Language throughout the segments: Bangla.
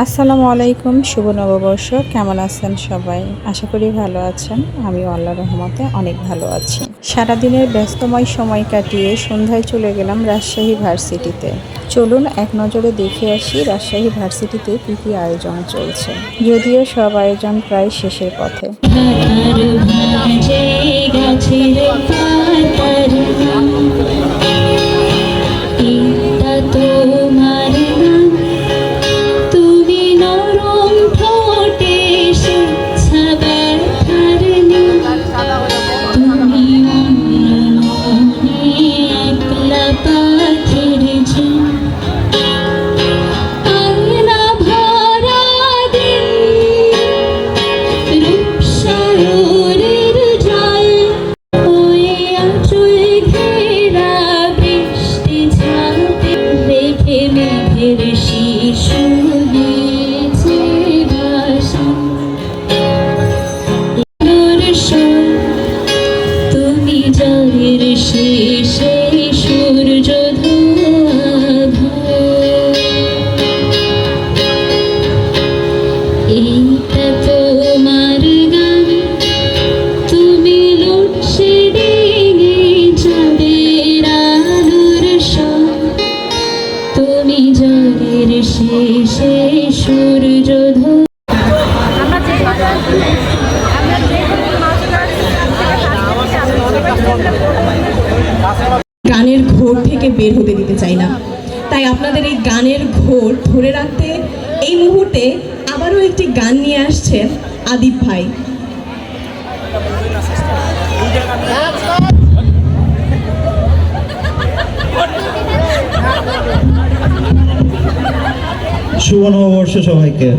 আসসালামু আলাইকুম, শুভ নববর্ষ। কেমন আছেন সবাই? আশা করি ভালো আছেন। আমিও আল্লাহর রহমতে অনেক ভালো আছি। সারাদিনের ব্যস্তময় সময় কাটিয়ে সন্ধ্যায় চলে গেলাম রাজশাহী ভার্সিটিতে। চলুন এক নজরে দেখে আসি রাজশাহী ভার্সিটিতে কী কী আয়োজন চলছে। যদিও সব আয়োজন প্রায় শেষের পথে। গানের ঘোর থেকে বের হতে দিতে চাই না। তাই আপনাদের এই গানের ঘোর ধরে রাখতে এই মুহূর্তে আবারও একটি গান নিয়ে আসছেন আদিব ভাই। শুভ নববর্ষ সবাইকে।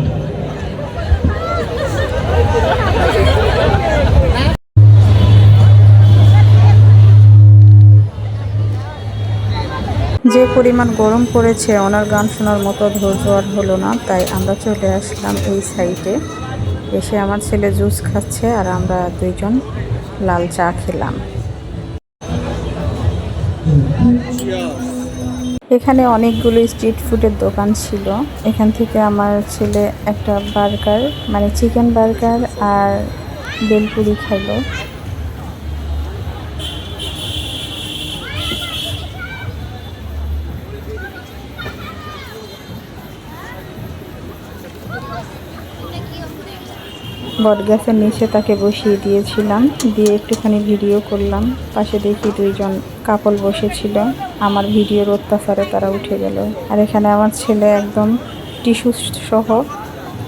যে পরিমাণ গরম পড়েছে, ওনার গান শোনার মতো ধৈর্য আর হলো না, তাই আমরা চলে আসলাম এই সাইডে। এসে আমার ছেলে জুস খাচ্ছে আর আমরা দুইজন লাল চা খেলাম। এখানে অনেকগুলো স্ট্রিট ফুডের দোকান ছিল। এখান থেকে আমার ছেলে একটা বার্গার, মানে চিকেন বার্গার আর বেলপুরি খাইলো। বটগাছের নিচে তাকে বসিয়ে দিয়েছিলাম, দিয়ে একটুখানি ভিডিও করলাম। পাশে দেখি দুইজন কাপল বসেছিল। আমার ভিডিওর অত্যাচারে তারা উঠে গেল। আর এখানে আমার ছেলে একদম টিস্যু সহ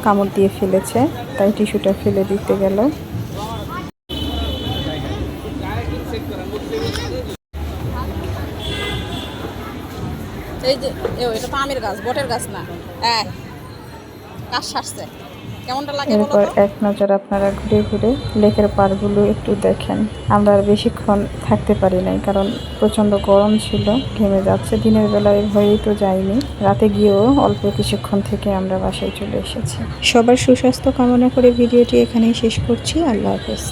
কামড় দিয়ে ফেলেছে, তাই টিস্যুটা ফেলে দিতে গেল। এটা তো আমের গাছ, বটের গাছ না। কাজ সারছে। এরপর এক নজর আপনারা ঘুরে ঘুরে লেকের পাড়গুলো একটু দেখেন। আমরা আর বেশিক্ষণ থাকতে পারি নাই, কারণ প্রচণ্ড গরম ছিল, ঘেমে যাচ্ছে। দিনের বেলায় ভয়েই তো যাইনি, রাতে গিয়েও অল্প কিছুক্ষণ থেকে আমরা বাসায় চলে এসেছি। সবার সুস্বাস্থ্য কামনা করে ভিডিওটি এখানেই শেষ করছি। আল্লাহ হাফেজ।